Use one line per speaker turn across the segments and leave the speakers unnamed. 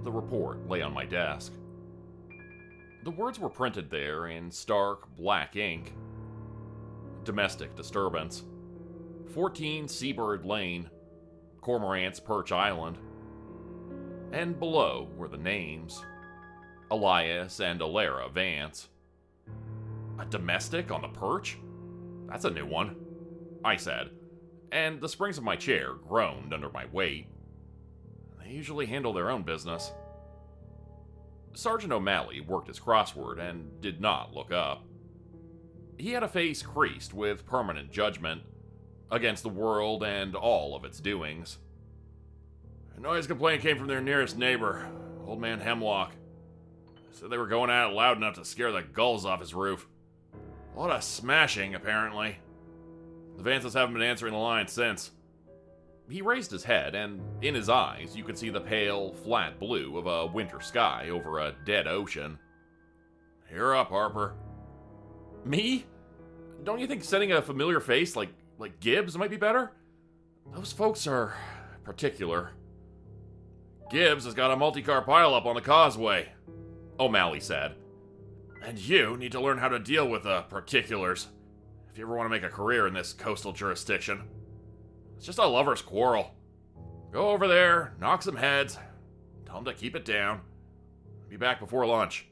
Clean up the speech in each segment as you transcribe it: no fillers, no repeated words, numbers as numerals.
The report lay on my desk. The words were printed there in stark black ink. Domestic disturbance. 14 Seabird Lane, Corrants, Perch Island. And below were the names. Elias and Alara Vance. A domestic on the Perch? That's a new one, I said, and the springs of my chair groaned under my weight. They usually handle their own business. Sergeant O'Malley worked his crossword and did not look up. He had a face creased with permanent judgment against the world and all of its doings. A noise complaint came from their nearest neighbor, Old Man Hemlock. Said they were going at it loud enough to scare the gulls off his roof. A lot of smashing, apparently. The Vances haven't been answering the line since. He raised his head, and in his eyes you could see the pale, flat blue of a winter sky over a dead ocean. You're up, Harper. Me? Don't you think sending a familiar face like Gibbs might be better? Those folks are particular. Gibbs has got a multi-car pileup on the causeway, O'Malley said. And you need to learn how to deal with the particulars if you ever want to make a career in this coastal jurisdiction. It's just a lover's quarrel. Go over there, knock some heads, tell them to keep it down. Be back before lunch.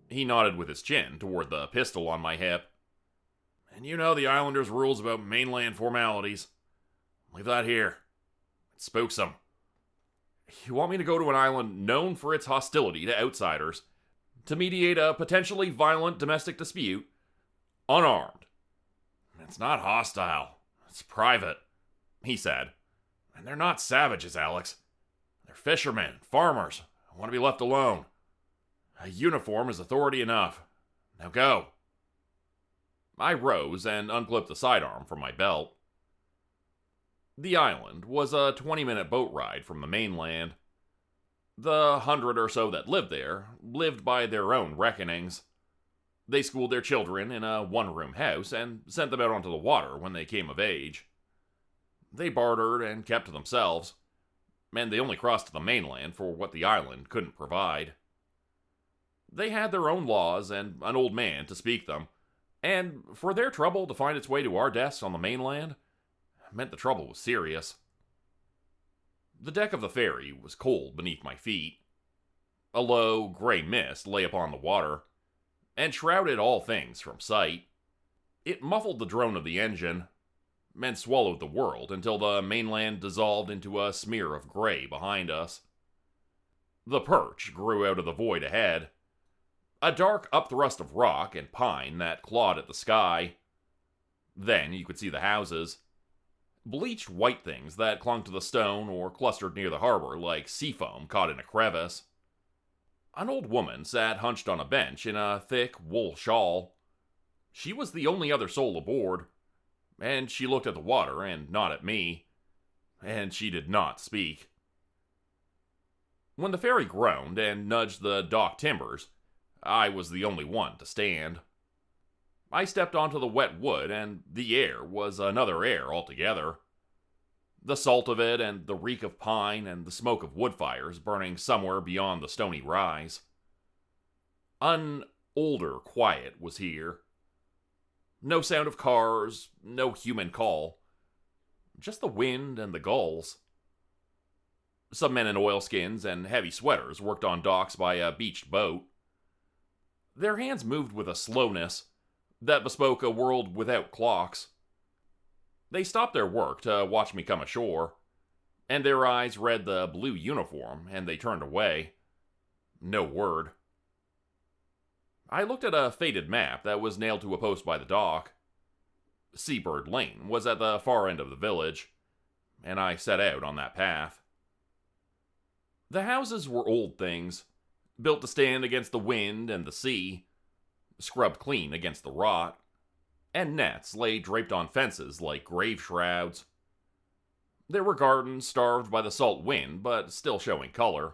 He nodded with his chin toward the pistol on my hip. And you know the Islanders' rules about mainland formalities. Leave that here. It spooks them. You want me to go to an island known for its hostility to outsiders to mediate a potentially violent domestic dispute, unarmed? It's not hostile. It's private, he said. And they're not savages, Alex. They're fishermen, farmers, who want to be left alone. A uniform is authority enough. Now go. I rose and unclipped the sidearm from my belt. The island was a 20-minute boat ride from the mainland. The 100 or so that lived there lived by their own reckonings. They schooled their children in a one-room house and sent them out onto the water when they came of age. They bartered and kept to themselves, and they only crossed to the mainland for what the island couldn't provide. They had their own laws and an old man to speak them, and for their trouble to find its way to our desks on the mainland meant the trouble was serious. The deck of the ferry was cold beneath my feet. A low, gray mist lay upon the water, and shrouded all things from sight. It muffled the drone of the engine, and swallowed the world until the mainland dissolved into a smear of gray behind us. The Perch grew out of the void ahead, a dark upthrust of rock and pine that clawed at the sky. Then you could see the houses, bleached white things that clung to the stone or clustered near the harbor like seafoam caught in a crevice. An old woman sat hunched on a bench in a thick wool shawl. She was the only other soul aboard, and she looked at the water and not at me, and she did not speak. When the ferry groaned and nudged the dock timbers, I was the only one to stand. I stepped onto the wet wood, and the air was another air altogether. The salt of it, and the reek of pine, and the smoke of wood fires burning somewhere beyond the stony rise. An older quiet was here. No sound of cars, no human call. Just the wind and the gulls. Some men in oilskins and heavy sweaters worked on docks by a beached boat. Their hands moved with a slowness that bespoke a world without clocks. They stopped their work to watch me come ashore, and their eyes read the blue uniform, and they turned away. No word. I looked at a faded map that was nailed to a post by the dock. Seabird Lane was at the far end of the village, and I set out on that path. The houses were old things, built to stand against the wind and the sea, scrubbed clean against the rot, and nets lay draped on fences like grave shrouds. There were gardens starved by the salt wind, but still showing color.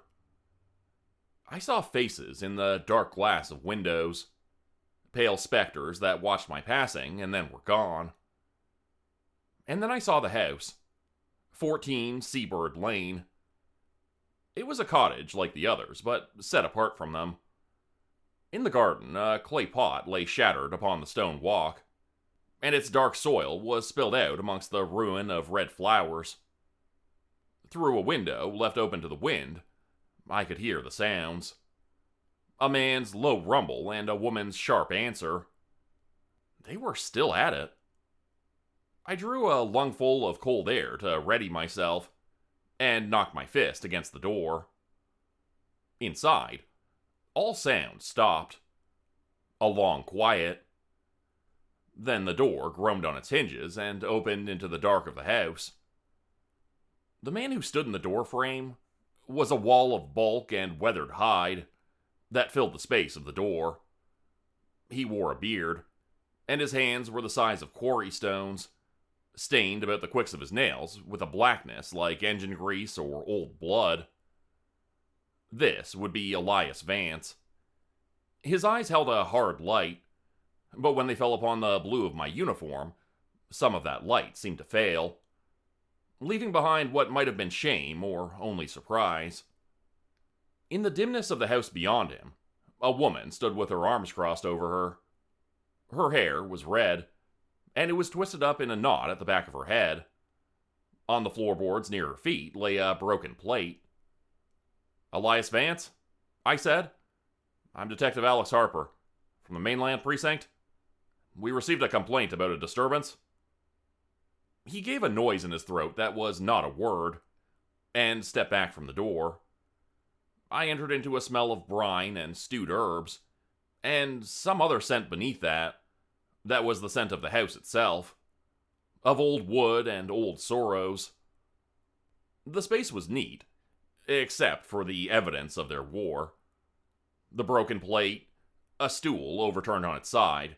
I saw faces in the dark glass of windows, pale specters that watched my passing and then were gone. And then I saw the house, 14 Seabird Lane. It was a cottage like the others, but set apart from them. In the garden, a clay pot lay shattered upon the stone walk, and its dark soil was spilled out amongst the ruin of red flowers. Through a window left open to the wind, I could hear the sounds. A man's low rumble and a woman's sharp answer. They were still at it. I drew a lungful of cold air to ready myself, and knocked my fist against the door. Inside, all sound stopped. A long quiet. Then the door groaned on its hinges and opened into the dark of the house. The man who stood in the doorframe was a wall of bulk and weathered hide that filled the space of the door. He wore a beard, and his hands were the size of quarry stones, stained about the quicks of his nails with a blackness like engine grease or old blood. This would be Elias Vance. His eyes held a hard light, but when they fell upon the blue of my uniform, some of that light seemed to fail, leaving behind what might have been shame or only surprise. In the dimness of the house beyond him, a woman stood with her arms crossed over her. Her hair was red, and it was twisted up in a knot at the back of her head. On the floorboards near her feet lay a broken plate. "Elias Vance?" I said. "I'm Detective Alex Harper, from the Mainland Precinct. We received a complaint about a disturbance." He gave a noise in his throat that was not a word, and stepped back from the door. I entered into a smell of brine and stewed herbs, and some other scent beneath that. That was the scent of the house itself, of old wood and old sorrows. The space was neat, except for the evidence of their war. The broken plate, a stool overturned on its side,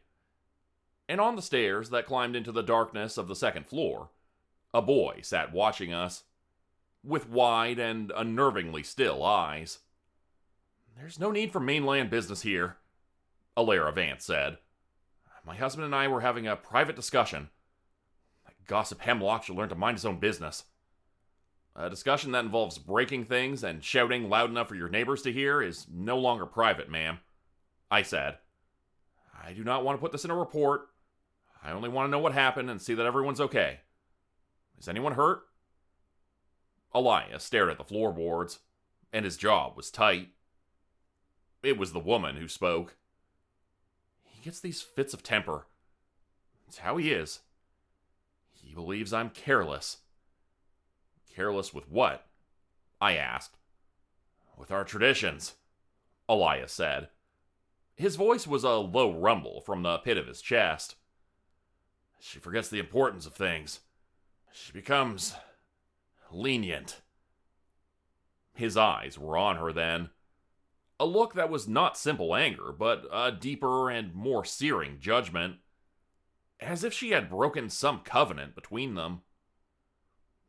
and on the stairs that climbed into the darkness of the second floor, a boy sat watching us, with wide and unnervingly still eyes. "There's no need for mainland business here," Alara Vance said. "My husband and I were having a private discussion. That gossip Hemlock should learn to mind his own business." "A discussion that involves breaking things and shouting loud enough for your neighbors to hear is no longer private, ma'am," I said. "I do not want to put this in a report. I only want to know what happened and see that everyone's okay. Is anyone hurt?" Elias stared at the floorboards, and his jaw was tight. It was the woman who spoke. "He gets these fits of temper. It's how he is. He believes I'm careless." "Careless with what?" I asked. "With our traditions," Elias said. His voice was a low rumble from the pit of his chest. "She forgets the importance of things. She becomes lenient." His eyes were on her then. A look that was not simple anger, but a deeper and more searing judgment. As if she had broken some covenant between them.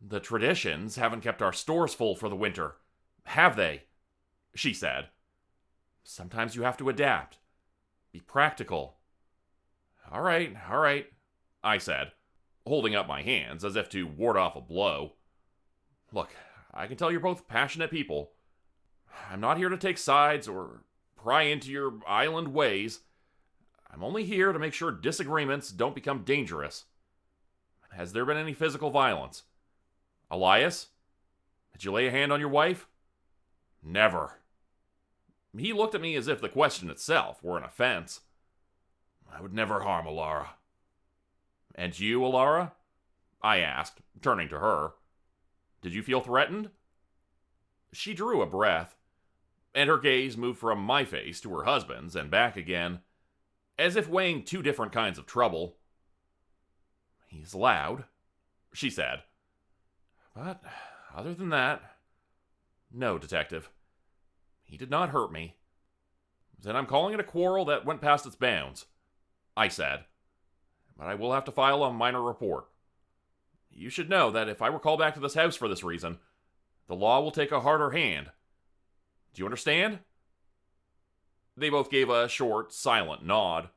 "The traditions haven't kept our stores full for the winter, have they?" she said. "Sometimes you have to adapt. Be practical." All right, I said, holding up my hands as if to ward off a blow. "Look, I can tell you're both passionate people. I'm not here to take sides or pry into your island ways. I'm only here to make sure disagreements don't become dangerous. Has there been any physical violence? Elias, did you lay a hand on your wife?" "Never." He looked at me as if the question itself were an offense. "I would never harm Alara." "And you, Alara?" I asked, turning to her. "Did you feel threatened?" She drew a breath, and her gaze moved from my face to her husband's and back again, as if weighing two different kinds of trouble. "He's loud," she said. "But other than that, no, Detective. He did not hurt me." "Then I'm calling it a quarrel that went past its bounds," I said. "But I will have to file a minor report. You should know that if I were called back to this house for this reason, the law will take a harder hand. Do you understand?" They both gave a short, silent nod.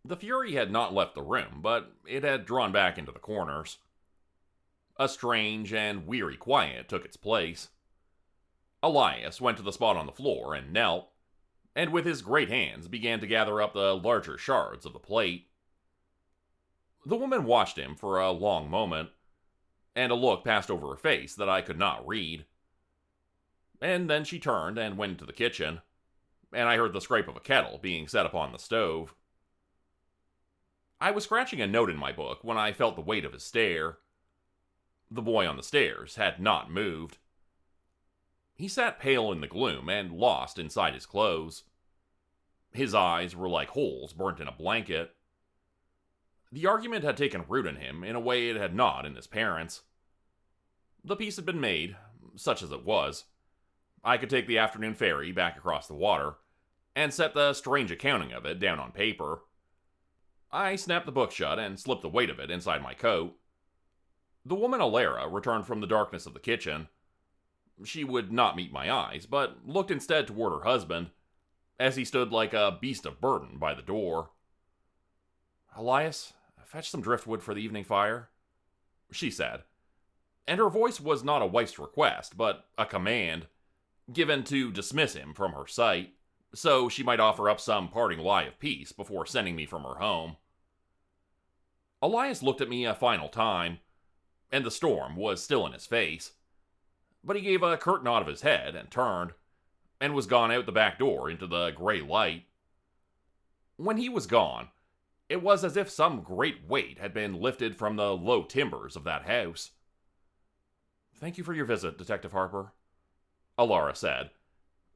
The fury had not left the room, but it had drawn back into the corners. A strange and weary quiet took its place. Elias went to the spot on the floor and knelt, and with his great hands began to gather up the larger shards of the plate. The woman watched him for a long moment, and a look passed over her face that I could not read. And then she turned and went into the kitchen, and I heard the scrape of a kettle being set upon the stove. I was scratching a note in my book when I felt the weight of his stare. The boy on the stairs had not moved. He sat pale in the gloom and lost inside his clothes. His eyes were like holes burnt in a blanket. The argument had taken root in him in a way it had not in his parents. The peace had been made, such as it was. I could take the afternoon ferry back across the water and set the strange accounting of it down on paper. I snapped the book shut and slipped the weight of it inside my coat. The woman Alara returned from the darkness of the kitchen. She would not meet my eyes, but looked instead toward her husband, as he stood like a beast of burden by the door. "Elias, fetch some driftwood for the evening fire," she said, and her voice was not a wife's request, but a command, given to dismiss him from her sight, so she might offer up some parting lie of peace before sending me from her home. Elias looked at me a final time, and the storm was still in his face, but he gave a curt nod of his head and turned, and was gone out the back door into the gray light. When he was gone, it was as if some great weight had been lifted from the low timbers of that house. "Thank you for your visit, Detective Harper," Alara said,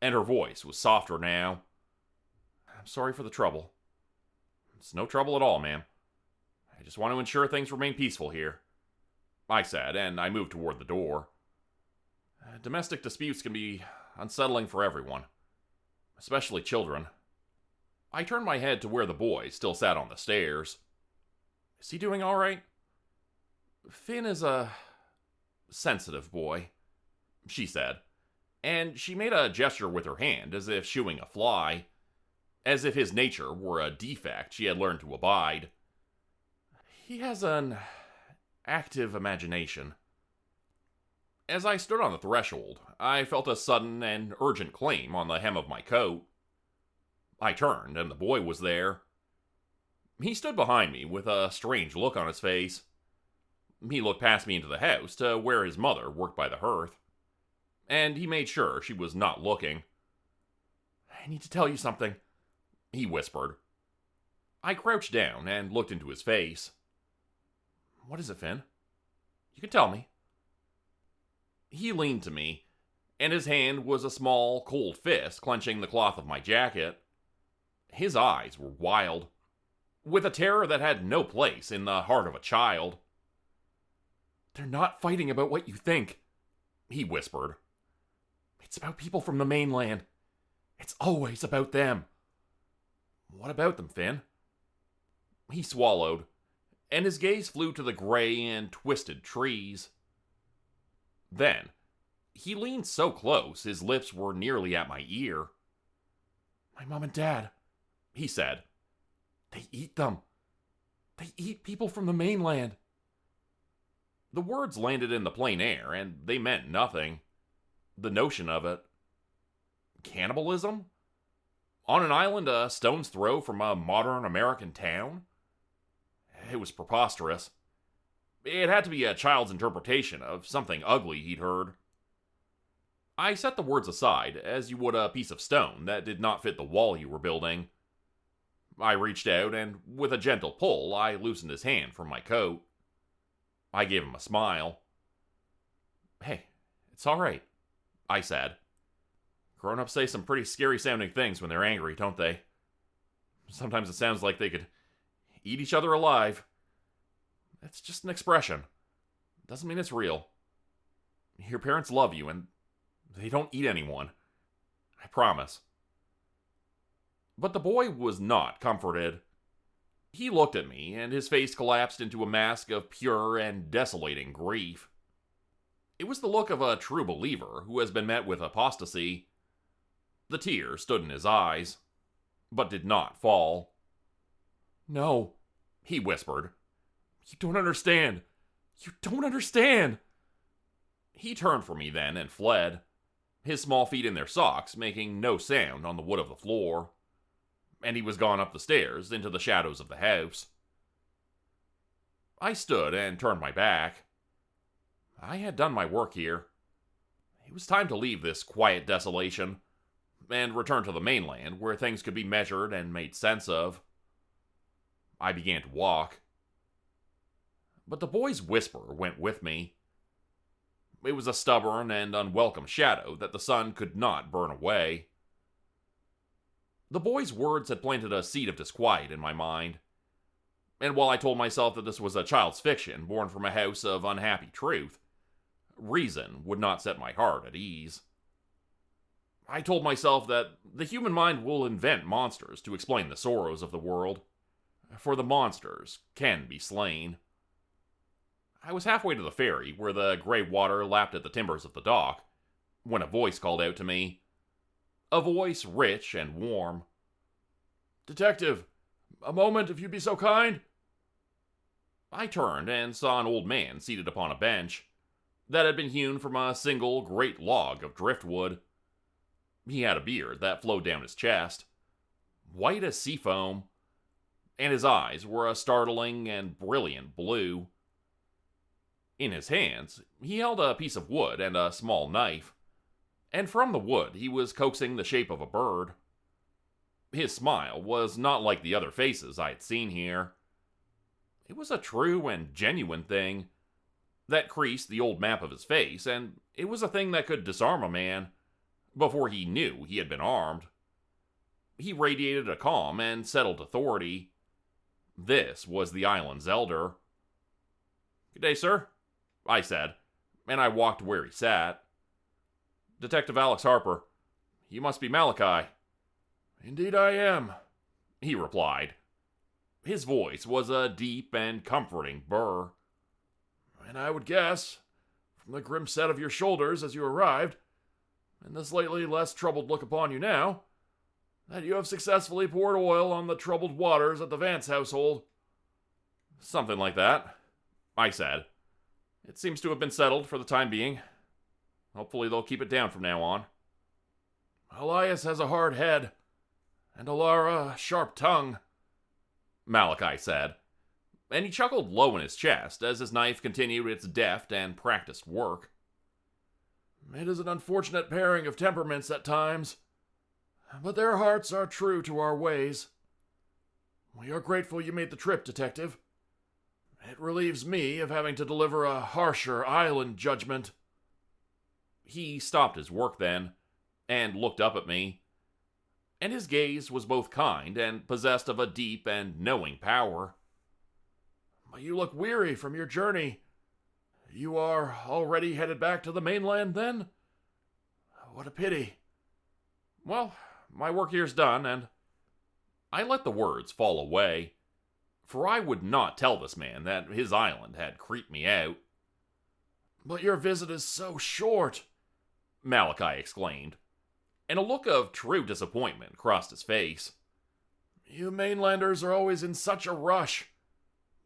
and her voice was softer now. "I'm sorry for the trouble." "It's no trouble at all, ma'am. I just want to ensure things remain peaceful here," I said, and I moved toward the door. Domestic disputes can be unsettling for everyone, especially children. I turned my head to where the boy still sat on the stairs. "Is he doing all right?" "Finn is a sensitive boy," she said, and she made a gesture with her hand as if shooing a fly, as if his nature were a defect she had learned to abide. "He has an active imagination." As I stood on the threshold, I felt a sudden and urgent claim on the hem of my coat. I turned, and the boy was there. He stood behind me with a strange look on his face. He looked past me into the house to where his mother worked by the hearth, and he made sure she was not looking. "I need to tell you something," he whispered. I crouched down and looked into his face. "What is it, Finn? You can tell me." He leaned to me, and his hand was a small, cold fist clenching the cloth of my jacket. His eyes were wild, with a terror that had no place in the heart of a child. "They're not fighting about what you think," he whispered. "It's about people from the mainland. It's always about them." "What about them, Finn?" He swallowed, and his gaze flew to the gray and twisted trees. Then, he leaned so close his lips were nearly at my ear. "My mom and dad," he said. "They eat them. They eat people from the mainland." The words landed in the plain air, and they meant nothing. The notion of it. Cannibalism? On an island a stone's throw from a modern American town? It was preposterous. It had to be a child's interpretation of something ugly he'd heard. I set the words aside as you would a piece of stone that did not fit the wall you were building. I reached out, and with a gentle pull, I loosened his hand from my coat. I gave him a smile. "Hey, it's all right," I said. "Grown-ups say some pretty scary-sounding things when they're angry, don't they? Sometimes it sounds like they could eat each other alive. It's just an expression. Doesn't mean it's real. Your parents love you, and they don't eat anyone. I promise." But the boy was not comforted. He looked at me, and his face collapsed into a mask of pure and desolating grief. It was the look of a true believer who has been met with apostasy. The tears stood in his eyes, but did not fall. "No," he whispered. "You don't understand. You don't understand." He turned from me then and fled. his small feet in their socks making no sound on the wood of the floor, and he was gone up the stairs into the shadows of the house. I stood and turned my back. I had done my work here. It was time to leave this quiet desolation and return to the mainland where things could be measured and made sense of. I began to walk. But the boy's whisper went with me. It was a stubborn and unwelcome shadow that the sun could not burn away. The boy's words had planted a seed of disquiet in my mind, and while I told myself that this was a child's fiction born from a house of unhappy truth, reason would not set my heart at ease. I told myself that the human mind will invent monsters to explain the sorrows of the world, for the monsters can be slain. I was halfway to the ferry, where the gray water lapped at the timbers of the dock, when a voice called out to me. A voice rich and warm. "Detective, a moment if you'd be so kind." I turned and saw an old man seated upon a bench that had been hewn from a single great log of driftwood. He had a beard that flowed down his chest, white as sea foam, and his eyes were a startling and brilliant blue. In his hands, he held a piece of wood and a small knife, and from the wood he was coaxing the shape of a bird. His smile was not like the other faces I had seen here. It was a true and genuine thing that creased the old map of his face, and it was a thing that could disarm a man before he knew he had been armed. He radiated a calm and settled authority. This was the island's elder. "Good day, sir," I said, and I walked to where he sat. "Detective Alex Harper. You must be Malachi." "Indeed I am," he replied. His voice was a deep and comforting burr. "And I would guess, from the grim set of your shoulders as you arrived, and the slightly less troubled look upon you now, that you have successfully poured oil on the troubled waters at the Vance household." "Something like that," I said. "It seems to have been settled for the time being. Hopefully they'll keep it down from now on." "Elias has a hard head, and Alara a sharp tongue," Malachi said, and he chuckled low in his chest as his knife continued its deft and practiced work. "It is an unfortunate pairing of temperaments at times, but their hearts are true to our ways. We are grateful you made the trip, Detective. It relieves me of having to deliver a harsher island judgment." He stopped his work then, and looked up at me, and his gaze was both kind and possessed of a deep and knowing power. "But you look weary from your journey. You are already headed back to the mainland, then? What a pity." "Well, my work here's done, and..." I let the words fall away, for I would not tell this man that his island had creeped me out. "But your visit is so short," Malachi exclaimed, and a look of true disappointment crossed his face. "You mainlanders are always in such a rush.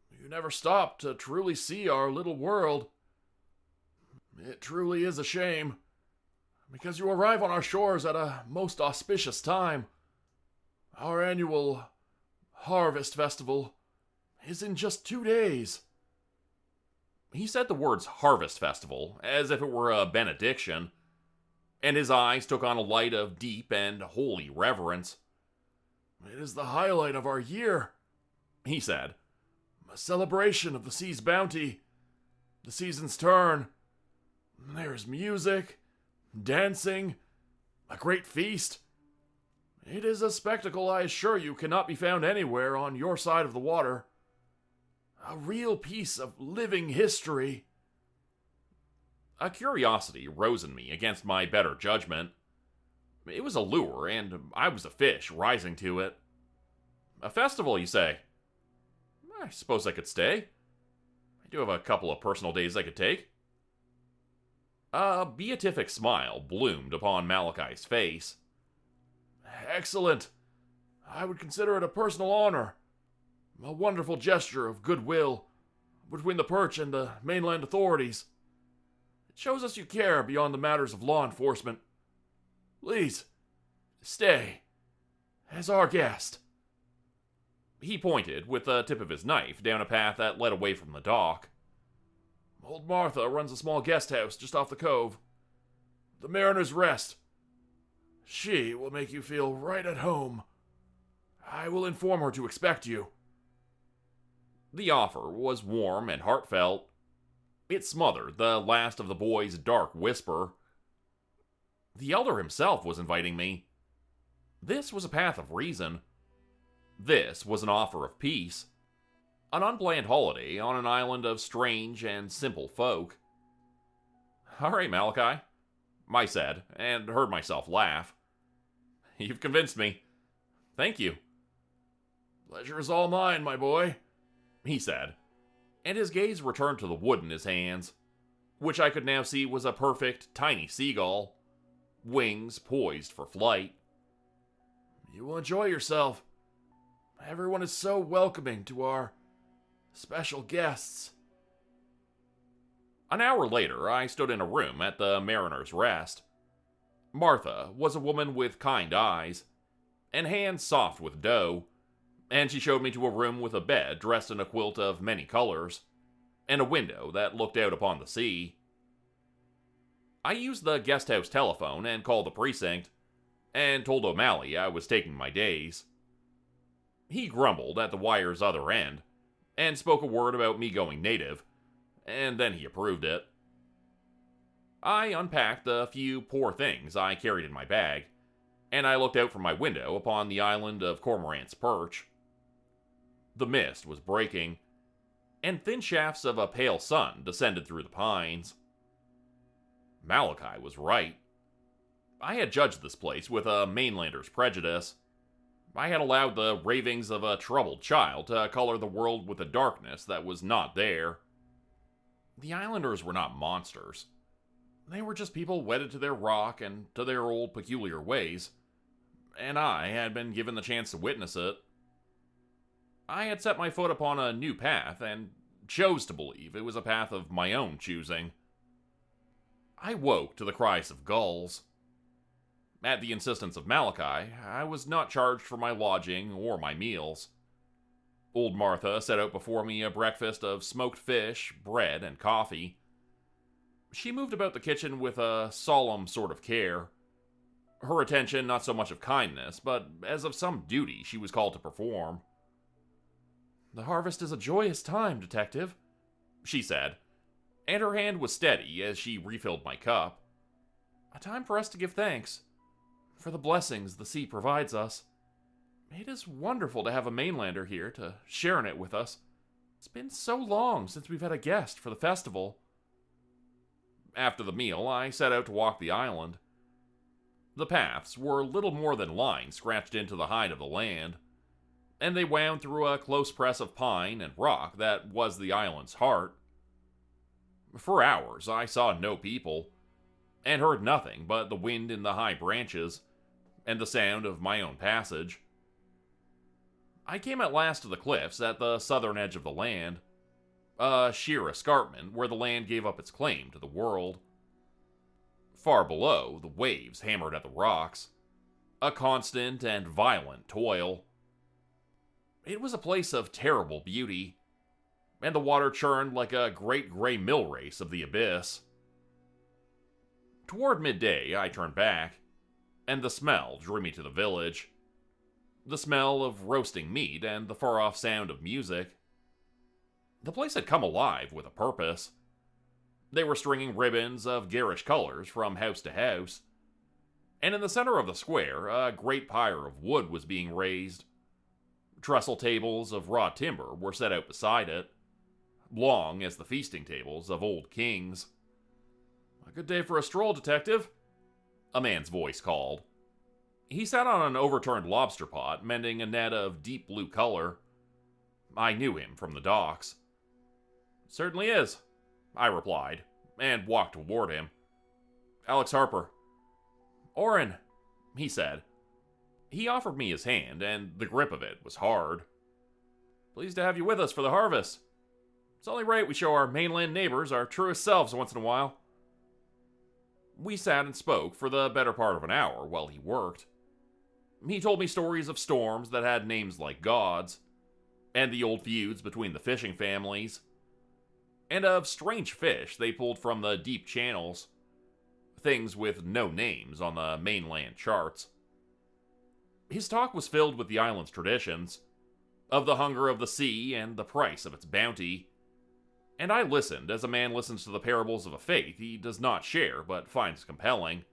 You never stop to truly see our little world. It truly is a shame, because you arrive on our shores at a most auspicious time. Our annual Harvest Festival is in just 2 days." He said the words Harvest Festival as if it were a benediction, and his eyes took on a light of deep and holy reverence. "It is the highlight of our year," he said. "A celebration of the sea's bounty, the season's turn. There's music, dancing, a great feast. It is a spectacle I assure you cannot be found anywhere on your side of the water. A real piece of living history." A curiosity rose in me against my better judgment. It was a lure, and I was a fish rising to it. "A festival, you say? I suppose I could stay. I do have a couple of personal days I could take." A beatific smile bloomed upon Malachi's face. "Excellent. I would consider it a personal honor. A wonderful gesture of goodwill between the Perch and the mainland authorities. It shows us you care beyond the matters of law enforcement, Please, stay, as our guest." He pointed with the tip of his knife down a path that led away from the dock. "Old Martha runs a small guest house just off the cove. The Mariner's Rest. She will make you feel right at home. I will inform her to expect you." The offer was warm and heartfelt. It smothered the last of the boy's dark whisper. The elder himself was inviting me. This was a path of reason. This was an offer of peace. An unplanned holiday on an island of strange and simple folk. "All right, Malachi," I said, and heard myself laugh. "You've convinced me. Thank you." "Pleasure is all mine, my boy," he said, and his gaze returned to the wood in his hands, which I could now see was a perfect, tiny seagull, wings poised for flight. "You will enjoy yourself. Everyone is so welcoming to our special guests." An hour later, I stood in a room at the Mariner's Rest. Martha was a woman with kind eyes, and hands soft with dough, and she showed me to a room with a bed dressed in a quilt of many colors, and a window that looked out upon the sea. I used the guest house telephone and called the precinct, and told O'Malley I was taking my days. He grumbled at the wire's other end, and spoke a word about me going native, and then he approved it. I unpacked the few poor things I carried in my bag, and I looked out from my window upon the island of Corrants' Perch. The mist was breaking, and thin shafts of a pale sun descended through the pines. Malachi was right. I had judged this place with a mainlander's prejudice. I had allowed the ravings of a troubled child to color the world with a darkness that was not there. The islanders were not monsters. They were just people wedded to their rock and to their old peculiar ways, and I had been given the chance to witness it. I had set my foot upon a new path, and chose to believe it was a path of my own choosing. I woke to the cries of gulls. At the insistence of Malachi, I was not charged for my lodging or my meals. Old Martha set out before me a breakfast of smoked fish, bread, and coffee. She moved about the kitchen with a solemn sort of care. Her attention not so much of kindness, but as of some duty she was called to perform. "The harvest is a joyous time, Detective," she said, and her hand was steady as she refilled my cup. "A time for us to give thanks for the blessings the sea provides us. It is wonderful to have a mainlander here to share in it with us. It's been so long since we've had a guest for the festival." After the meal, I set out to walk the island. The paths were little more than lines scratched into the hide of the land, and they wound through a close press of pine and rock that was the island's heart. For hours, I saw no people, and heard nothing but the wind in the high branches, and the sound of my own passage. I came at last to the cliffs at the southern edge of the land, a sheer escarpment where the land gave up its claim to the world. Far below, the waves hammered at the rocks, a constant and violent toil. It was a place of terrible beauty, and the water churned like a great gray mill race of the abyss. Toward midday, I turned back, and the smell drew me to the village. The smell of roasting meat and the far-off sound of music. The place had come alive with a purpose. They were stringing ribbons of garish colors from house to house, and in the center of the square, a great pyre of wood was being raised. Trestle tables of raw timber were set out beside it, long as the feasting tables of old kings. "A good day for a stroll, Detective," a man's voice called. He sat on an overturned lobster pot, mending a net of deep blue color. I knew him from the docks. "Certainly is," I replied, and walked toward him. "Alex Harper." "Orrin," he said. He offered me his hand, and the grip of it was hard. "Pleased to have you with us for the harvest. It's only right we show our mainland neighbors our truest selves once in a while." We sat and spoke for the better part of an hour while he worked. He told me stories of storms that had names like gods, and the old feuds between the fishing families, and of strange fish they pulled from the deep channels, things with no names on the mainland charts. His talk was filled with the island's traditions, of the hunger of the sea and the price of its bounty, and I listened as a man listens to the parables of a faith he does not share but finds compelling.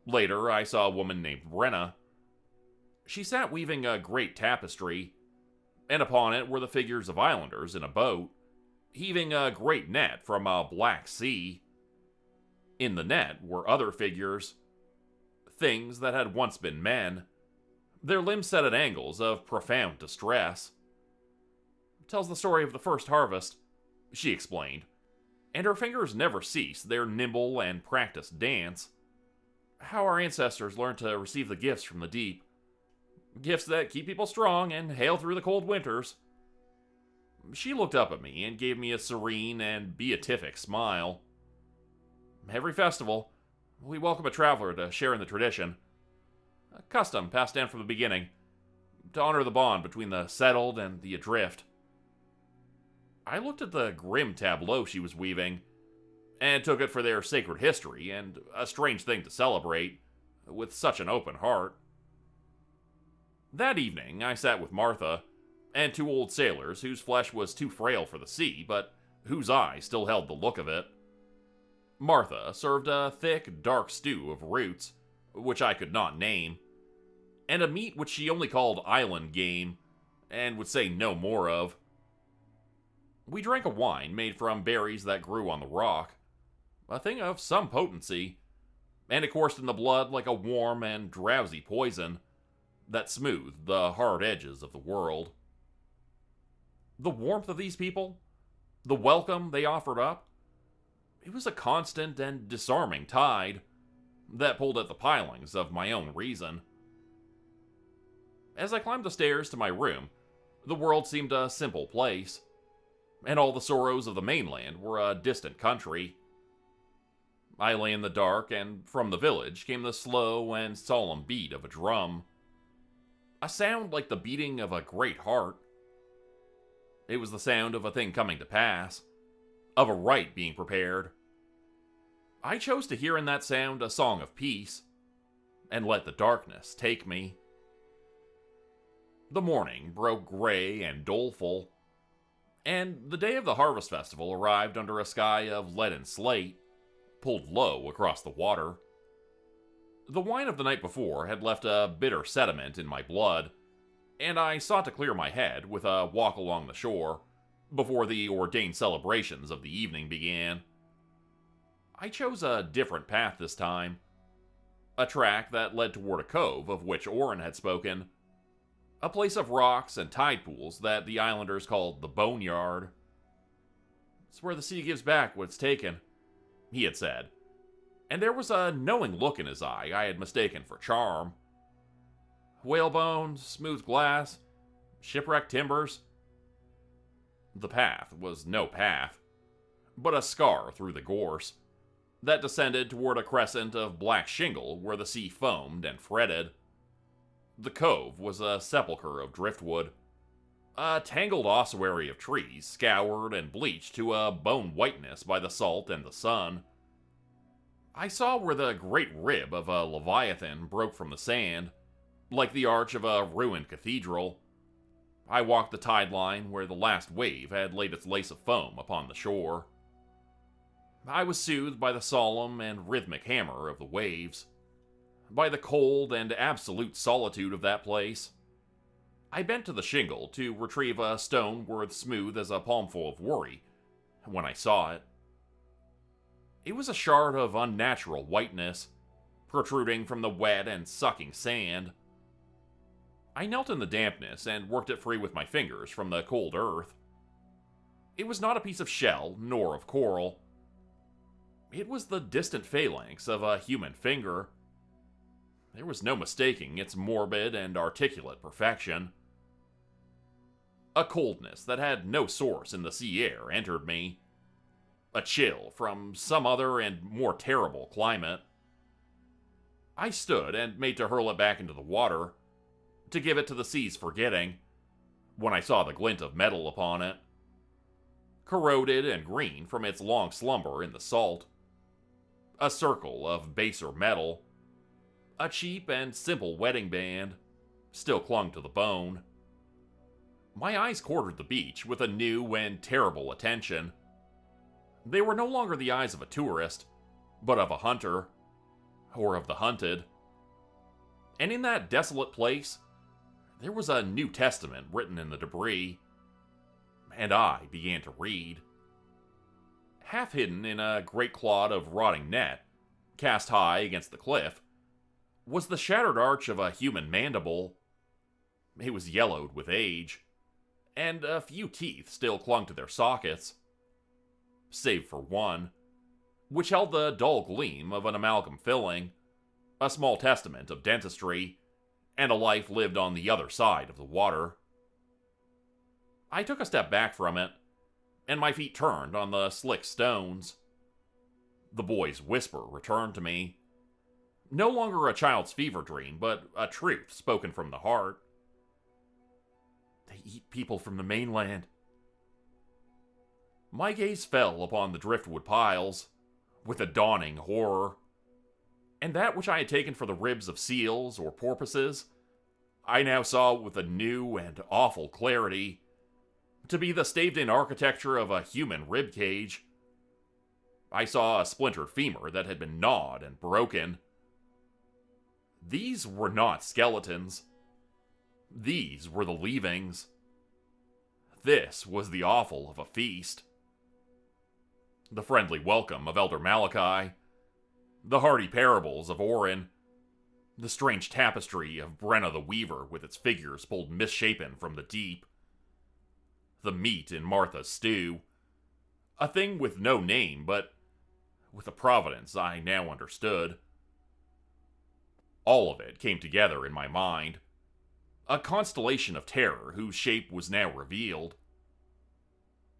Later, I saw a woman named Brenna. She sat weaving a great tapestry, and upon it were the figures of islanders in a boat, heaving a great net from a black sea. In the net were other figures, things that had once been men, their limbs set at angles of profound distress. It tells the story of the first harvest, she explained, and her fingers never cease their nimble and practiced dance. How our ancestors learned to receive the gifts from the deep. Gifts that keep people strong and hail through the cold winters. She looked up at me and gave me a serene and beatific smile. Every festival, we welcome a traveler to share in the tradition. A custom passed down from the beginning, to honor the bond between the settled and the adrift. I looked at the grim tableau she was weaving, and took it for their sacred history and a strange thing to celebrate, with such an open heart. That evening, I sat with Martha, and two old sailors whose flesh was too frail for the sea, but whose eyes still held the look of it. Martha served a thick, dark stew of roots, which I could not name, and a meat which she only called island game, and would say no more of. We drank a wine made from berries that grew on the rock, a thing of some potency, and it coursed in the blood like a warm and drowsy poison that smoothed the hard edges of the world. The warmth of these people, the welcome they offered up, it was a constant and disarming tide that pulled at the pilings of my own reason. As I climbed the stairs to my room, the world seemed a simple place, and all the sorrows of the mainland were a distant country. I lay in the dark, and from the village came the slow and solemn beat of a drum. A sound like the beating of a great heart. It was the sound of a thing coming to pass, of a rite being prepared. I chose to hear in that sound a song of peace, and let the darkness take me. The morning broke gray and doleful, and the day of the harvest festival arrived under a sky of leaden slate, pulled low across the water. The wine of the night before had left a bitter sediment in my blood, and I sought to clear my head with a walk along the shore before the ordained celebrations of the evening began. I chose a different path this time, a track that led toward a cove of which Oren had spoken, a place of rocks and tide pools that the islanders called the boneyard. It's where the sea gives back what it's taken, he had said, and there was a knowing look in his eye I had mistaken for charm. Whalebones, smooth glass, shipwrecked timbers. The path was no path, but a scar through the gorse that descended toward a crescent of black shingle where the sea foamed and fretted. The cove was a sepulchre of driftwood, a tangled ossuary of trees scoured and bleached to a bone whiteness by the salt and the sun. I saw where the great rib of a leviathan broke from the sand, like the arch of a ruined cathedral. I walked the tide line where the last wave had laid its lace of foam upon the shore. I was soothed by the solemn and rhythmic hammer of the waves, by the cold and absolute solitude of that place. I bent to the shingle to retrieve a stone worth smooth as a palmful of worry when I saw it. It was a shard of unnatural whiteness, protruding from the wet and sucking sand. I knelt in the dampness and worked it free with my fingers from the cold earth. It was not a piece of shell, nor of coral. It was the distant phalanx of a human finger. There was no mistaking its morbid and articulate perfection. A coldness that had no source in the sea air entered me. a chill from some other and more terrible climate. I stood and made to hurl it back into the water, to give it to the sea's forgetting, when I saw the glint of metal upon it. Corroded and green from its long slumber in the salt. A circle of baser metal. A cheap and simple wedding band, still clung to the bone. My eyes quartered the beach with a new and terrible attention. They were no longer the eyes of a tourist, but of a hunter, or of the hunted. And in that desolate place, there was a New Testament written in the debris, and I began to read. Half hidden in a great clod of rotting net, cast high against the cliff, was the shattered arch of a human mandible. It was yellowed with age, and a few teeth still clung to their sockets, save for one, which held the dull gleam of an amalgam filling, a small testament of dentistry, and a life lived on the other side of the water. I took a step back from it, and my feet turned on the slick stones. The boy's whisper returned to me. No longer a child's fever dream, but a truth spoken from the heart. They eat people from the mainland. My gaze fell upon the driftwood piles, with a dawning horror. And that which I had taken for the ribs of seals or porpoises, I now saw with a new and awful clarity to be the staved-in architecture of a human rib cage. I saw a splintered femur that had been gnawed and broken. These were not skeletons. These were the leavings. This was the offal of a feast. The friendly welcome of Elder Malachi, the hearty parables of Orin, the strange tapestry of Brenna the Weaver with its figures pulled misshapen from the deep, the meat in Martha's stew, a thing with no name, but with a providence I now understood. All of it came together in my mind, a constellation of terror whose shape was now revealed.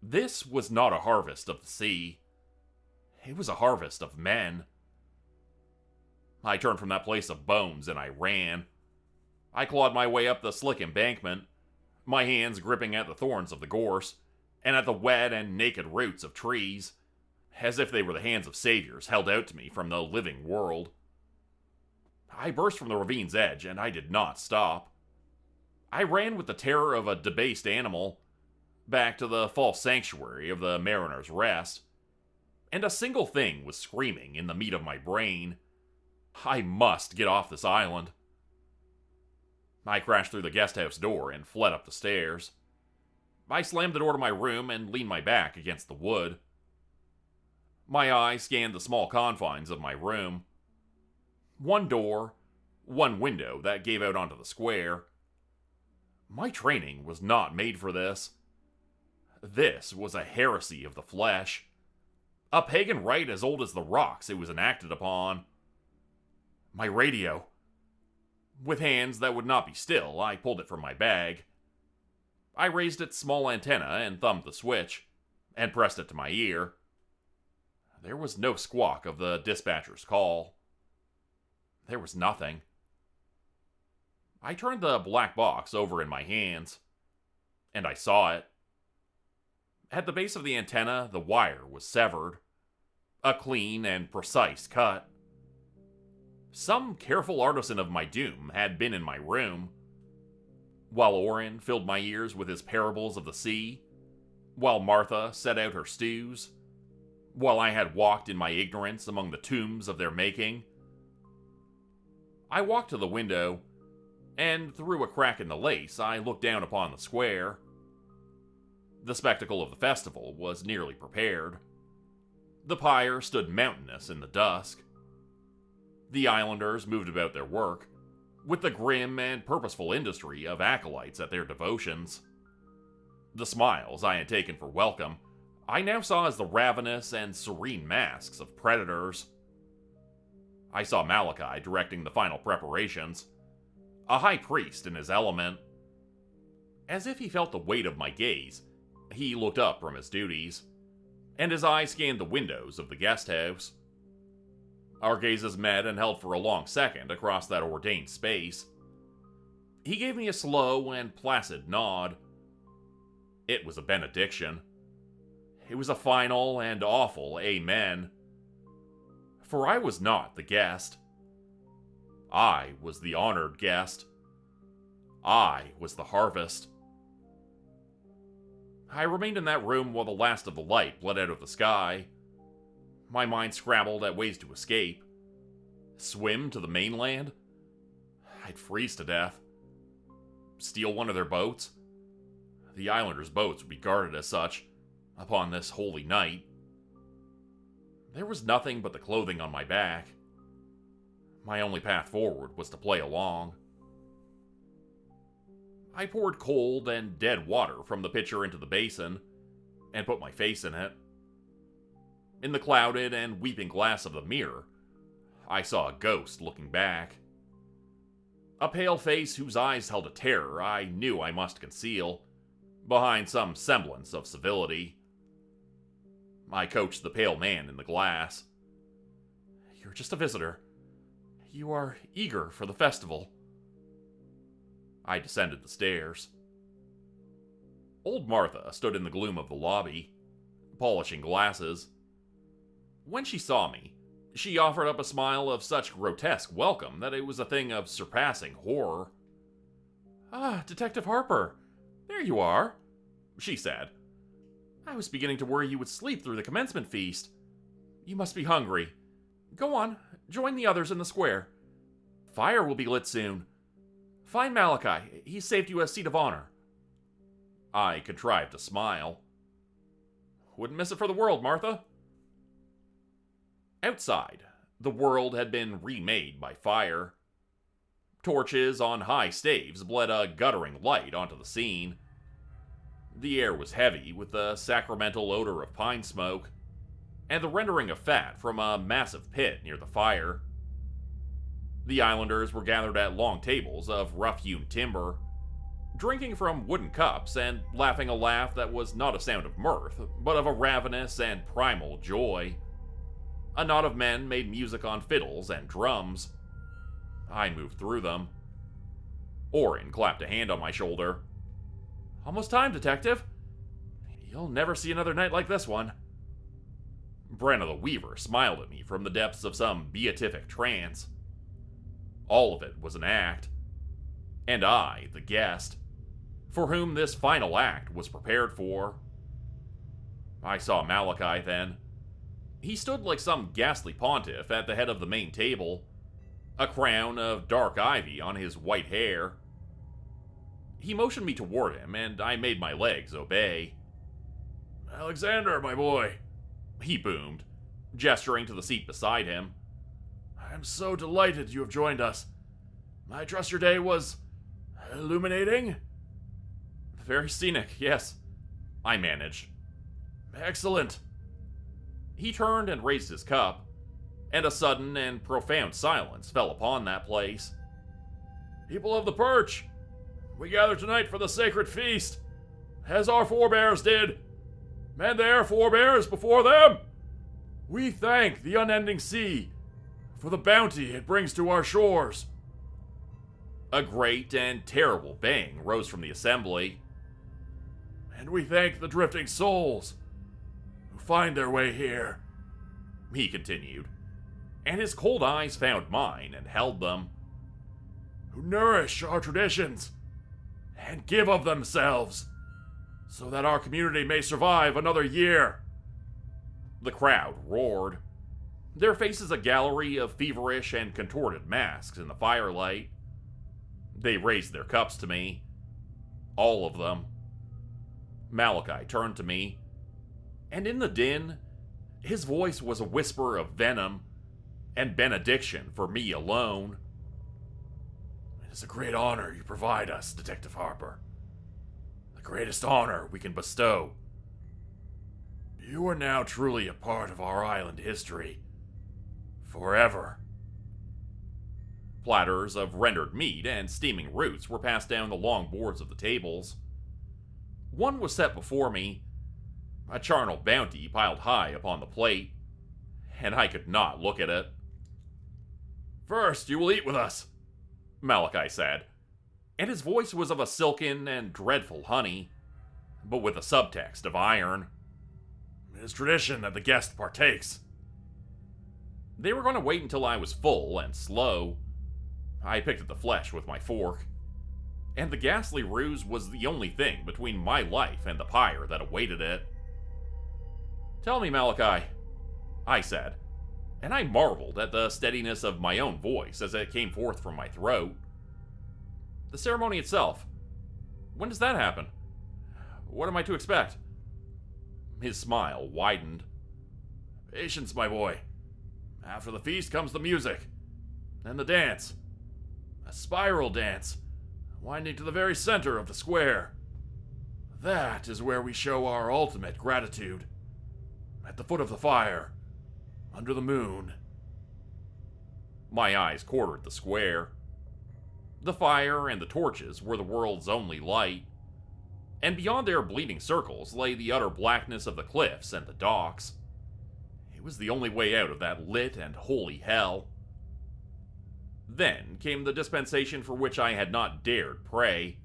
This was not a harvest of the sea. It was a harvest of men. I turned from that place of bones and I ran. I clawed my way up the slick embankment, my hands gripping at the thorns of the gorse, and at the wet and naked roots of trees, as if they were the hands of saviors held out to me from the living world. I burst from the ravine's edge, and I did not stop. I ran with the terror of a debased animal, back to the false sanctuary of the Mariner's Rest, and a single thing was screaming in the meat of my brain. I must get off this island. I crashed through the guesthouse door and fled up the stairs. I slammed the door to my room and leaned my back against the wood. My eye scanned the small confines of my room. One door, one window that gave out onto the square. My training was not made for this. This was a heresy of the flesh. A pagan rite as old as the rocks it was enacted upon. My radio. With hands that would not be still, I pulled it from my bag. I raised its small antenna and thumbed the switch, and pressed it to my ear. There was no squawk of the dispatcher's call. There was nothing. I turned the black box over in my hands, and I saw it. At the base of the antenna, the wire was severed. A clean and precise cut. Some careful artisan of my doom had been in my room. While Orin filled my ears with his parables of the sea, while Martha set out her stews, while I had walked in my ignorance among the tombs of their making. I walked to the window, and through a crack in the lace I looked down upon the square. The spectacle of the festival was nearly prepared. The pyre stood mountainous in the dusk. The islanders moved about their work, with the grim and purposeful industry of acolytes at their devotions. The smiles I had taken for welcome, I now saw as the ravenous and serene masks of predators. I saw Malachi directing the final preparations, a high priest in his element. As if he felt the weight of my gaze, he looked up from his duties, and his eye scanned the windows of the guest house. Our gazes met and held for a long second across that ordained space. He gave me a slow and placid nod. It was a benediction. It was a final and awful amen. For I was not the guest. I was the honored guest. I was the harvest. I remained in that room while the last of the light bled out of the sky. My mind scrambled at ways to escape. Swim to the mainland? I'd freeze to death. Steal one of their boats? The islanders' boats would be guarded as such, upon this holy night. There was nothing but the clothing on my back. My only path forward was to play along. I poured cold and dead water from the pitcher into the basin, and put my face in it. In the clouded and weeping glass of the mirror, I saw a ghost looking back. A pale face whose eyes held a terror I knew I must conceal, behind some semblance of civility. I coaxed the pale man in the glass. "You're just a visitor. You are eager for the festival." I descended the stairs. Old Martha stood in the gloom of the lobby, polishing glasses. When she saw me, she offered up a smile of such grotesque welcome that it was a thing of surpassing horror. "Ah, Detective Harper, there you are," she said. "I was beginning to worry you would sleep through the commencement feast. You must be hungry. Go on, join the others in the square. Fire will be lit soon. Find Malachi, he's saved you a seat of honor." I contrived to smile. "Wouldn't miss it for the world, Martha." Outside, the world had been remade by fire. Torches on high staves bled a guttering light onto the scene. The air was heavy with the sacramental odor of pine smoke, and the rendering of fat from a massive pit near the fire. The islanders were gathered at long tables of rough-hewn timber, drinking from wooden cups and laughing a laugh that was not a sound of mirth, but of a ravenous and primal joy. A knot of men made music on fiddles and drums. I moved through them. Orin clapped a hand on my shoulder. "Almost time, Detective. You'll never see another night like this one." Brenna the Weaver smiled at me from the depths of some beatific trance. All of it was an act. And I, the guest, for whom this final act was prepared for. I saw Malachi then. He stood like some ghastly pontiff at the head of the main table, a crown of dark ivy on his white hair. He motioned me toward him, and I made my legs obey. "Alexander, my boy," he boomed, gesturing to the seat beside him. "I'm so delighted you have joined us. I trust your day was illuminating?" "Very scenic, yes," I managed. "Excellent." He turned and raised his cup, and a sudden and profound silence fell upon that place. "People of the Perch, we gather tonight for the sacred feast, as our forebears did, and their forebears before them. We thank the unending sea for the bounty it brings to our shores." A great and terrible bang rose from the assembly. "And we thank the drifting souls who find their way here," he continued, and his cold eyes found mine and held them, "who nourish our traditions and give of themselves so that our community may survive another year." The crowd roared, their faces a gallery of feverish and contorted masks in the firelight. They raised their cups to me, all of them. Malachi turned to me, and in the din, his voice was a whisper of venom and benediction for me alone. "It is a great honor you provide us, Detective Harper. The greatest honor we can bestow. You are now truly a part of our island history. Forever." Platters of rendered meat and steaming roots were passed down the long boards of the tables. One was set before me. a charnel bounty piled high upon the plate, and I could not look at it. "First, you will eat with us," Malachi said, and his voice was of a silken and dreadful honey, but with a subtext of iron. "It is tradition that the guest partakes." They were going to wait until I was full and slow. I picked at the flesh with my fork, and the ghastly ruse was the only thing between my life and the pyre that awaited it. "Tell me, Malachi," I said, and I marveled at the steadiness of my own voice as it came forth from my throat. "The ceremony itself, when does that happen? What am I to expect?" His smile widened. "Patience, my boy. After the feast comes the music, then the dance. A spiral dance, winding to the very center of the square. That is where we show our ultimate gratitude. At the foot of the fire, under the moon." My eyes quartered the square. The fire and the torches were the world's only light, and beyond their bleeding circles lay the utter blackness of the cliffs and the docks. It was the only way out of that lit and holy hell. Then came the dispensation for which I had not dared pray.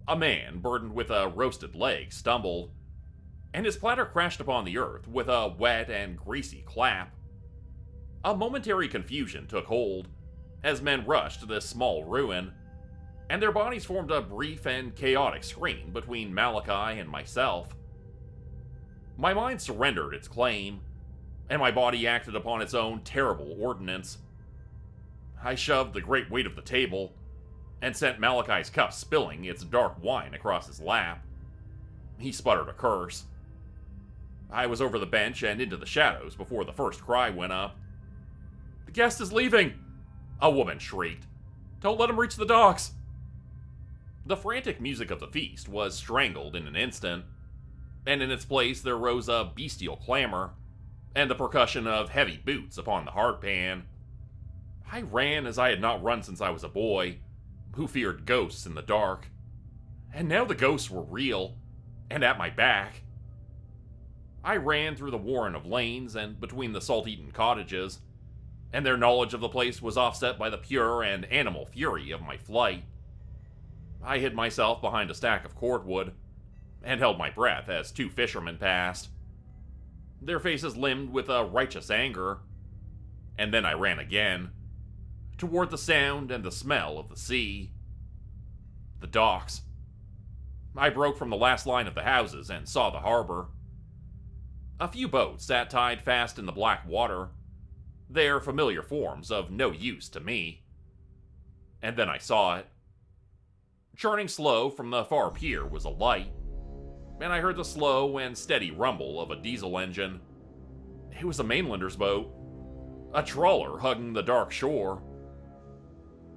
A man burdened with a roasted leg stumbled, and his platter crashed upon the earth with a wet and greasy clap. A momentary confusion took hold as men rushed to this small ruin, and their bodies formed a brief and chaotic screen between Malachi and myself. My mind surrendered its claim, and my body acted upon its own terrible ordinance. I shoved the great weight of the table, and sent Malachi's cup spilling its dark wine across his lap. He sputtered a curse. I was over the bench and into the shadows before the first cry went up. "The guest is leaving!" a woman shrieked. "Don't let him reach the docks!" The frantic music of the feast was strangled in an instant, and in its place there rose a bestial clamor, and the percussion of heavy boots upon the hardpan. I ran as I had not run since I was a boy, who feared ghosts in the dark. And now the ghosts were real, and at my back. I ran through the warren of lanes and between the salt-eaten cottages, and their knowledge of the place was offset by the pure and animal fury of my flight. I hid myself behind a stack of cordwood, and held my breath as two fishermen passed, their faces limned with a righteous anger. And then I ran again, toward the sound and the smell of the sea. The docks. I broke from the last line of the houses and saw the harbor. A few boats sat tied fast in the black water, their familiar forms of no use to me. And then I saw it. Churning slow from the far pier was a light, and I heard the slow and steady rumble of a diesel engine. It was a mainlander's boat, a trawler hugging the dark shore.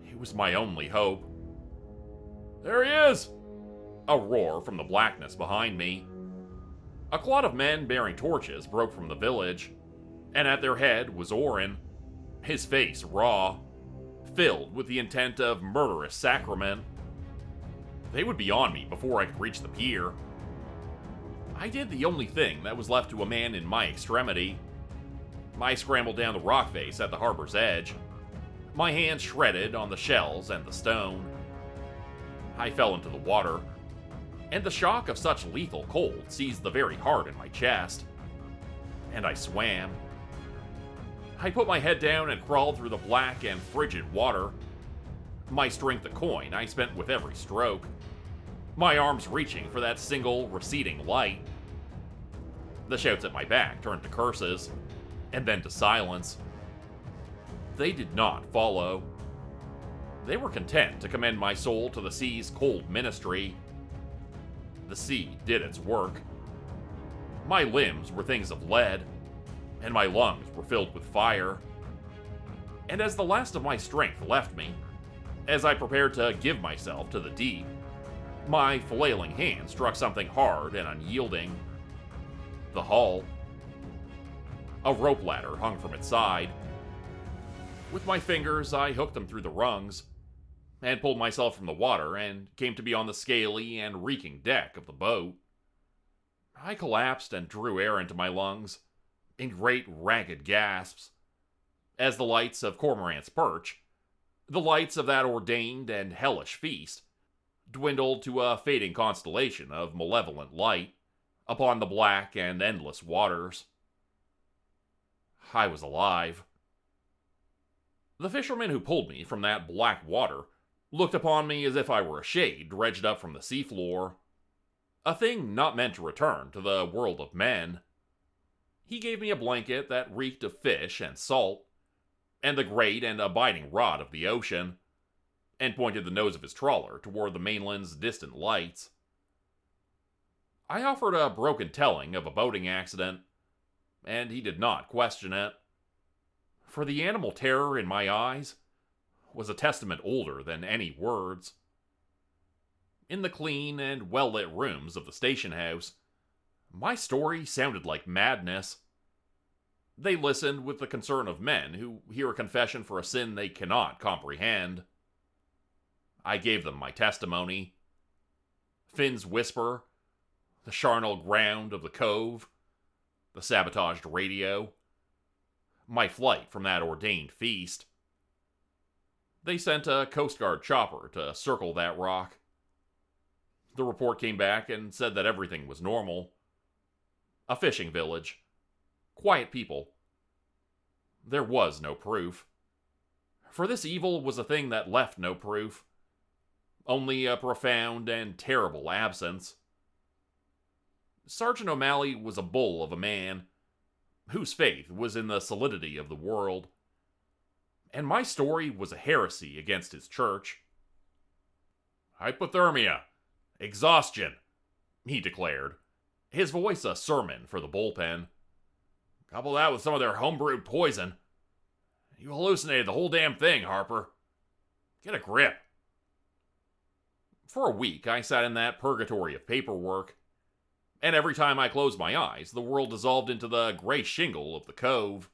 It was my only hope. "There he is!" a roar from the blackness behind me. A clot of men bearing torches broke from the village, and at their head was Orrin, his face raw, filled with the intent of murderous sacrament. They would be on me before I could reach the pier. I did the only thing that was left to a man in my extremity. I scrambled down the rock face at the harbor's edge, my hands shredded on the shells and the stone. I fell into the water, and the shock of such lethal cold seized the very heart in my chest. And I swam. I put my head down and crawled through the black and frigid water. My strength a coin I spent with every stroke, my arms reaching for that single receding light. The shouts at my back turned to curses, and then to silence. They did not follow. They were content to commend my soul to the sea's cold ministry. The sea did its work. My limbs were things of lead, and my lungs were filled with fire. And as the last of my strength left me, as I prepared to give myself to the deep, my flailing hand struck something hard and unyielding. The hull. A rope ladder hung from its side. With my fingers, I hooked them through the rungs, and pulled myself from the water and came to be on the scaly and reeking deck of the boat. I collapsed and drew air into my lungs, in great ragged gasps, as the lights of Corrants' Perch, the lights of that ordained and hellish feast, dwindled to a fading constellation of malevolent light upon the black and endless waters. I was alive. The fisherman who pulled me from that black water looked upon me as if I were a shade dredged up from the seafloor, a thing not meant to return to the world of men. He gave me a blanket that reeked of fish and salt, and the great and abiding rod of the ocean, and pointed the nose of his trawler toward the mainland's distant lights. I offered a broken telling of a boating accident, and he did not question it, for the animal terror in my eyes was a testament older than any words. In the clean and well-lit rooms of the station house, my story sounded like madness. They listened with the concern of men who hear a confession for a sin they cannot comprehend. I gave them my testimony. Finn's whisper, the charnel ground of the cove, the sabotaged radio, my flight from that ordained feast. They sent a Coast Guard chopper to circle that rock. The report came back and said that everything was normal. A fishing village. Quiet people. There was no proof. For this evil was a thing that left no proof. Only a profound and terrible absence. Sergeant O'Malley was a bull of a man, whose faith was in the solidity of the world. And my story was a heresy against his church. "Hypothermia. Exhaustion," he declared, his voice a sermon for the bullpen. "Couple that with some of their homebrewed poison. You hallucinated the whole damn thing, Harper. Get a grip." For a week, I sat in that purgatory of paperwork, and every time I closed my eyes, the world dissolved into the gray shingle of the cove,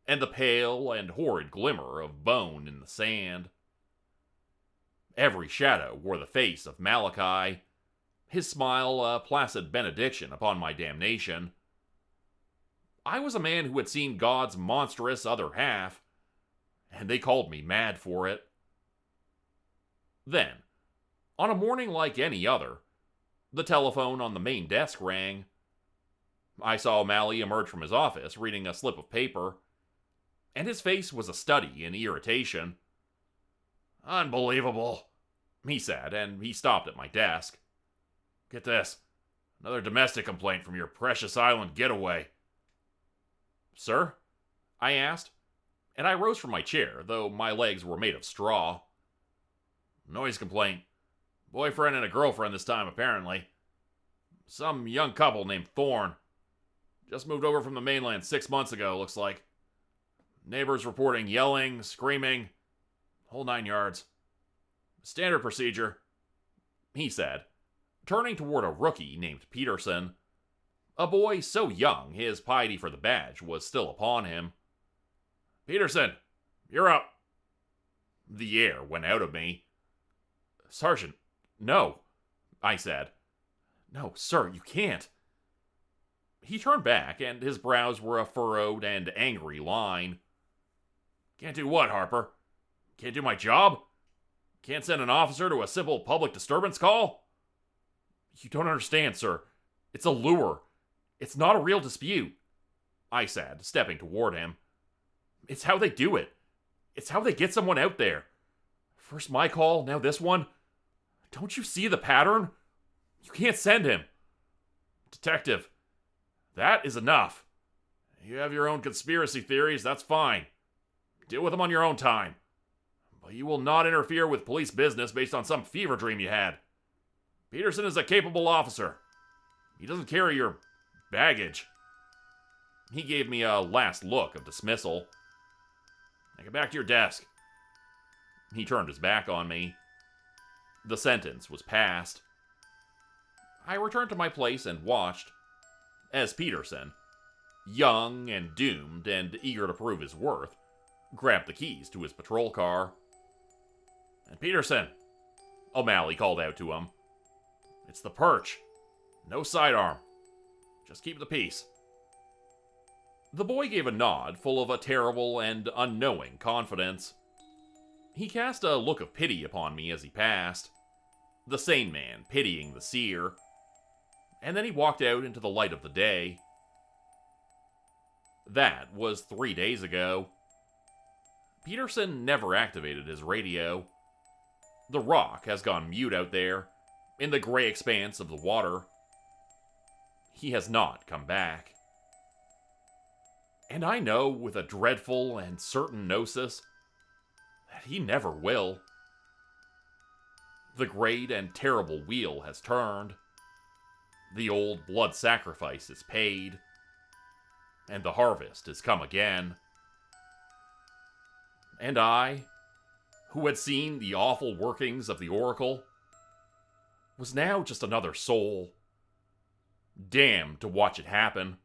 and the pale and horrid glimmer of bone in the sand. Every shadow wore the face of Malachi, his smile a placid benediction upon my damnation. I was a man who had seen God's monstrous other half, and they called me mad for it. Then, on a morning like any other, the telephone on the main desk rang. I saw O'Malley emerge from his office reading a slip of paper, and his face was a study in irritation. "Unbelievable," he said, and he stopped at my desk. "Get this. Another domestic complaint from your precious island getaway." "Sir?" I asked, and I rose from my chair, though my legs were made of straw. "Noise complaint. Boyfriend and a girlfriend this time, apparently. Some young couple named Thorne. Just moved over from the mainland 6 months ago, looks like. Neighbors reporting yelling, screaming, whole 9 yards. Standard procedure," he said, turning toward a rookie named Peterson, a boy so young his piety for the badge was still upon him. "Peterson, you're up." The air went out of me. "Sergeant, no," I said. "No, sir, you can't." He turned back, and his brows were a furrowed and angry line. "Can't do what, Harper? Can't do my job? Can't send an officer to a simple public disturbance call?" "You don't understand, sir. It's a lure. It's not a real dispute," I said, stepping toward him. "It's how they do it. It's how they get someone out there. First my call, now this one. Don't you see the pattern? You can't send him." "Detective, that is enough. You have your own conspiracy theories, that's fine. Deal with them on your own time. But you will not interfere with police business based on some fever dream you had. Peterson is a capable officer. He doesn't carry your baggage." He gave me a last look of dismissal. "Now get back to your desk." He turned his back on me. The sentence was passed. I returned to my place and watched as Peterson, young and doomed and eager to prove his worth, grabbed the keys to his patrol car. "And Peterson," O'Malley called out to him, "it's the Perch. No sidearm. Just keep the peace." The boy gave a nod full of a terrible and unknowing confidence. He cast a look of pity upon me as he passed, the sane man pitying the seer, and then he walked out into the light of the day. That was 3 days ago. Peterson never activated his radio. The rock has gone mute out there, in the gray expanse of the water. He has not come back. And I know with a dreadful and certain gnosis that he never will. The great and terrible wheel has turned. The old blood sacrifice is paid. And the harvest has come again. And I, who had seen the awful workings of the oracle, was now just another soul, damned to watch it happen.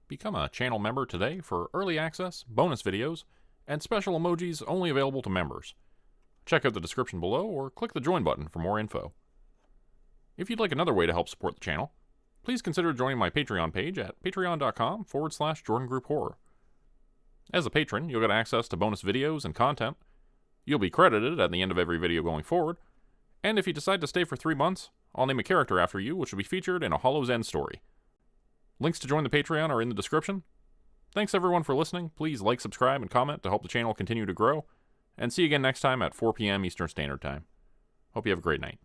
Become a channel member today for early access, bonus videos, and special emojis only available to members. Check out the description below or click the join button for more info. If you'd like another way to help support the channel, please consider joining my Patreon page at patreon.com/Jordan Group Horror. As a patron, you'll get access to bonus videos and content. You'll be credited at the end of every video going forward, and if you decide to stay for 3 months, I'll name a character after you which will be featured in a Hollow's End story. Links to join the Patreon are in the description. Thanks everyone for listening. Please like, subscribe, and comment to help the channel continue to grow, and see you again next time at 4 p.m. Eastern Standard Time. Hope you have a great night.